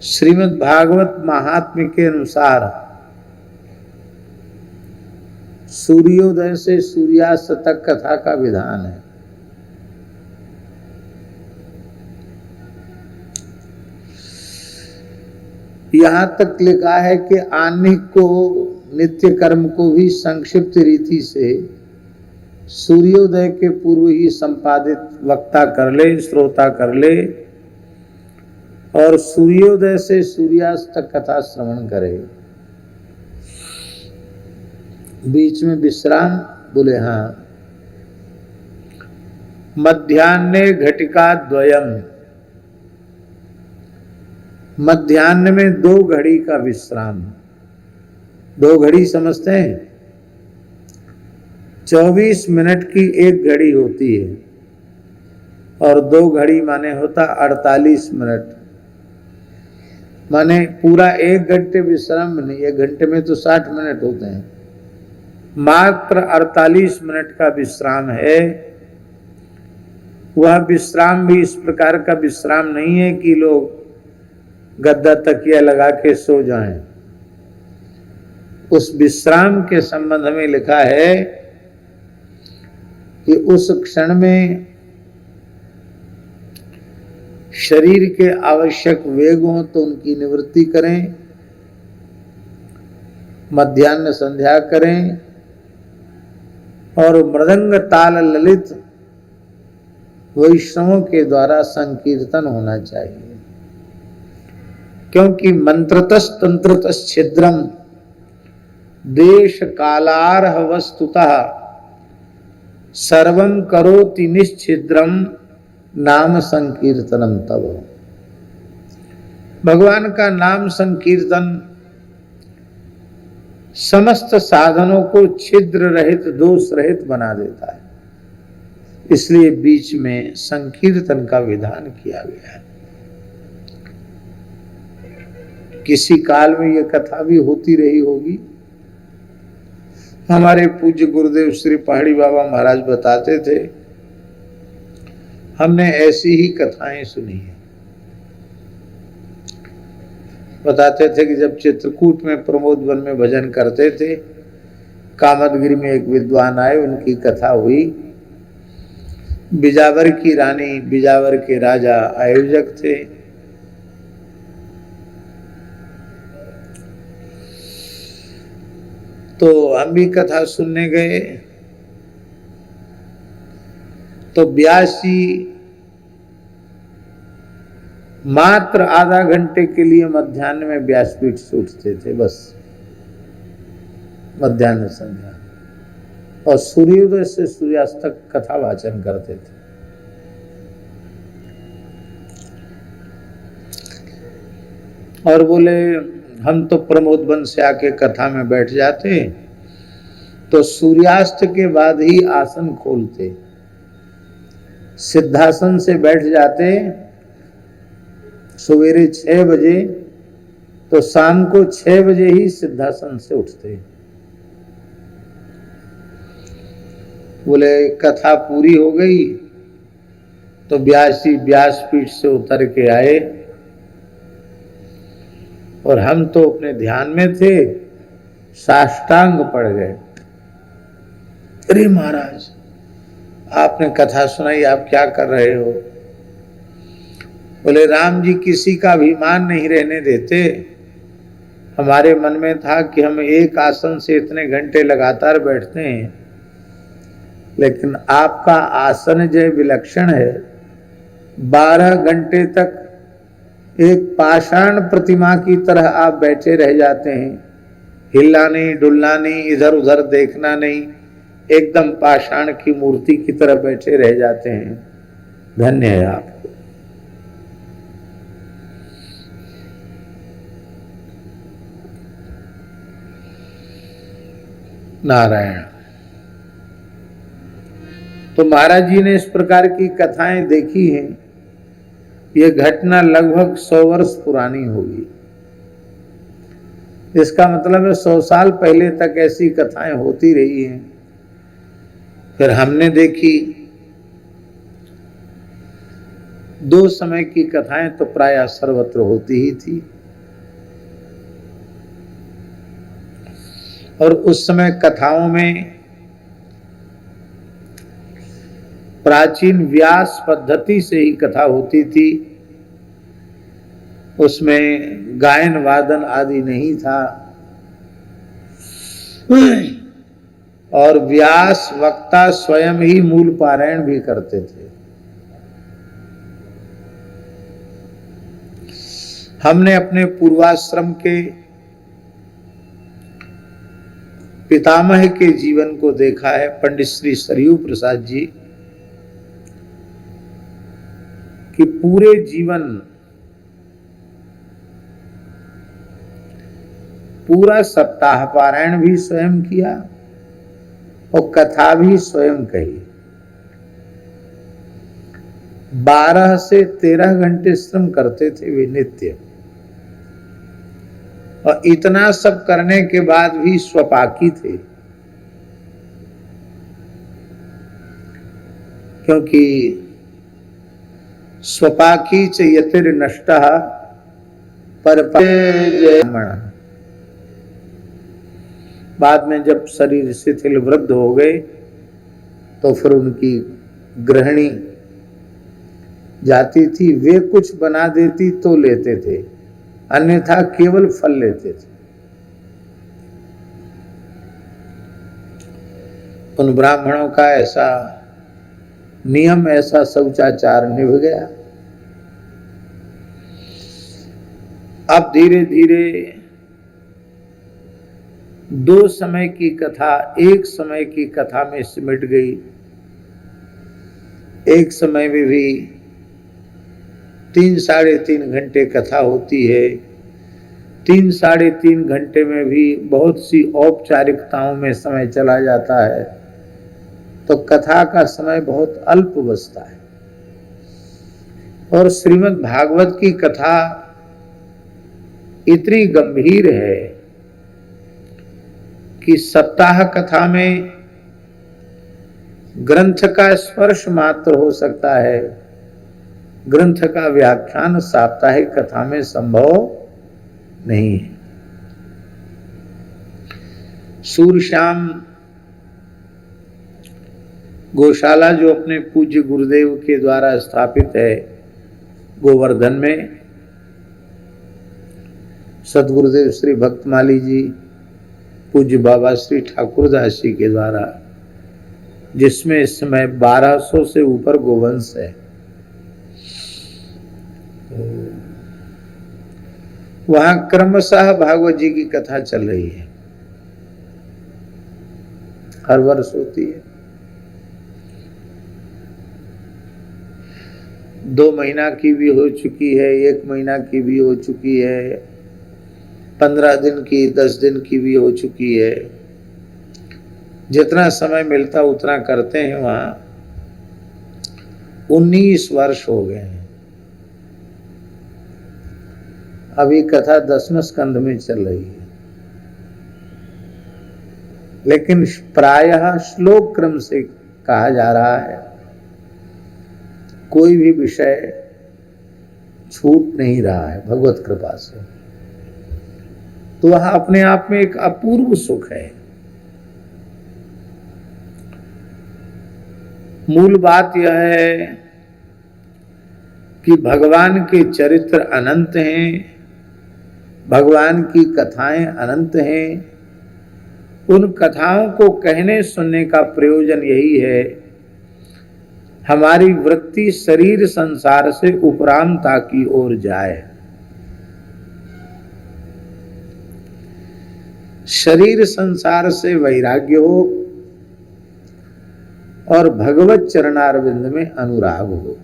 श्रीमद् भागवत महात्म्य के अनुसार सूर्योदय से सूर्यास्त तक कथा का विधान है। यहां तक लिखा है कि आह्निक को नित्य कर्म को भी संक्षिप्त रीति से सूर्योदय के पूर्व ही संपादित वक्ता कर ले, श्रोता कर ले और सूर्योदय से सूर्यास्त तक कथा श्रवण करे। बीच में विश्राम बोले हाँ। मध्याह्ने घटिका द्वयम, मध्याह्न में 2 घड़ी का विश्राम। 2 घड़ी समझते हैं? 24 मिनट की 1 घड़ी होती है और 2 घड़ी माने होता 48 मिनट, माने पूरा 1 घंटे विश्राम नहीं। 1 घंटे में तो 60 मिनट होते हैं, मात्र 48 मिनट का विश्राम है। वह विश्राम भी इस प्रकार का विश्राम नहीं है कि लोग गद्दा तकिया लगा के सो जाएं। उस विश्राम के संबंध में लिखा है कि उस क्षण में शरीर के आवश्यक वेग हों तो उनकी निवृत्ति करें, मध्याह्न संध्या करें और मृदंग ताल ललित वैष्णवों के द्वारा संकीर्तन होना चाहिए। क्योंकि मंत्रतस् तंत्रतस् छिद्रम देश कालारह वस्तुतः सर्वं करोति निश्छिद्रम नाम संकीर्तनम। तब भगवान का नाम संकीर्तन समस्त साधनों को छिद्र रहित, दोष रहित बना देता है। इसलिए बीच में संकीर्तन का विधान किया गया है। किसी काल में यह कथा भी होती रही होगी। हमारे पूज्य गुरुदेव श्री पहाड़ी बाबा महाराज बताते थे, हमने ऐसी ही कथाएं सुनी है। बताते थे कि जब चित्रकूट में प्रमोद वन में भजन करते थे, कामदगिरी में एक विद्वान आए, उनकी कथा हुई। बिजावर की रानी, बिजावर के राजा आयोजक थे। तो हम भी कथा सुनने गए तो व्यास जी मात्र आधा घंटे के लिए मध्याह्न में व्यासपीठ से उठते थे, बस मध्याह्न संध्या, और सूर्योदय से सूर्यास्त तक कथा वाचन करते थे। और बोले हम तो प्रमोद वन से आके कथा में बैठ जाते तो सूर्यास्त के बाद ही आसन खोलते, सिद्धासन से बैठ जाते सवेरे 6 बजे, तो शाम को 6 बजे ही सिद्धासन से उठते। बोले कथा पूरी हो गई तो व्यास जी व्यासपीठ से उतर के आए और हम तो अपने ध्यान में थे, साष्टांग पड़ गए। अरे महाराज, आपने कथा सुनाई, आप क्या कर रहे हो? बोले राम जी किसी का अभिमान नहीं रहने देते। हमारे मन में था कि हम एक आसन से इतने घंटे लगातार बैठते हैं, लेकिन आपका आसन जय विलक्षण है। 12 घंटे तक एक पाषाण प्रतिमा की तरह आप बैठे रह जाते हैं, हिलना नहीं, डुलना नहीं, इधर उधर देखना नहीं, एकदम पाषाण की मूर्ति की तरह बैठे रह जाते हैं। धन्य है आपको। नारायण। तो महाराज जी ने इस प्रकार की कथाएं देखी हैं। यह घटना लगभग 100 वर्ष पुरानी होगी। इसका मतलब है 100 साल पहले तक ऐसी कथाएं होती रही हैं। फिर हमने देखी दो समय की कथाएं तो प्रायः सर्वत्र होती ही थी, और उस समय कथाओं में प्राचीन व्यास पद्धति से ही कथा होती थी। उसमें गायन वादन आदि नहीं था, और व्यास वक्ता स्वयं ही मूल पारायण भी करते थे। हमने अपने पूर्वाश्रम के पितामह के जीवन को देखा है, पंडित श्री सरयू प्रसाद जी, कि पूरे जीवन पूरा सप्ताह पारायण भी स्वयं किया और कथा भी स्वयं कही। 12 से 13 घंटे श्रम करते थे वे नित्य, और इतना सब करने के बाद भी स्वपाकी थे, क्योंकि स्वपाकी च यतिर्नष्टः परपरमण। बाद में जब शरीर शिथिल वृद्ध हो गए तो फिर उनकी गृहिणी जाती थी, वे कुछ बना देती तो लेते थे, अन्यथा केवल फल लेते थे। उन ब्राह्मणों का ऐसा नियम, ऐसा शौचाचार निभ गया। अब धीरे धीरे 2 समय की कथा 1 समय की कथा में सिमट गई। एक समय में भी 3 साढ़े 3 घंटे कथा होती है। 3 साढ़े 3 घंटे में भी बहुत सी औपचारिकताओं में समय चला जाता है, तो कथा का समय बहुत अल्प बचता है। और श्रीमद् भागवत की कथा इतनी गंभीर है कि सप्ताह कथा में ग्रंथ का स्पर्श मात्र हो सकता है, ग्रंथ का व्याख्यान साप्ताहिक कथा में संभव नहीं है। सूरश्याम गौशाला जो अपने पूज्य गुरुदेव के द्वारा स्थापित है गोवर्धन में, सतगुरुदेव श्री भक्तमाली जी, पूज्य बाबा श्री ठाकुरदास जी के द्वारा, जिसमें इस समय 1200 से ऊपर गोवंश है, वहां क्रमशः भागवत जी की कथा चल रही है, हर वर्ष होती है। 2 महीना की भी हो चुकी है, 1 महीना की भी हो चुकी है, 15 दिन की, 10 दिन की भी हो चुकी है। जितना समय मिलता उतना करते हैं। वहां 19 वर्ष हो गए हैं। अभी कथा 10वें स्कंध में चल रही है, लेकिन प्रायः श्लोक क्रम से कहा जा रहा है, कोई भी विषय छूट नहीं रहा है भगवत कृपा से। तो वह अपने आप में एक अपूर्व सुख है। मूल बात यह है कि भगवान के चरित्र अनंत हैं, भगवान की कथाएं अनंत हैं। उन कथाओं को कहने सुनने का प्रयोजन यही है, हमारी वृत्ति शरीर संसार से उपरामता की ओर जाए। शरीर संसार से वैराग्य हो और भगवत चरणारविंद में अनुराग हो।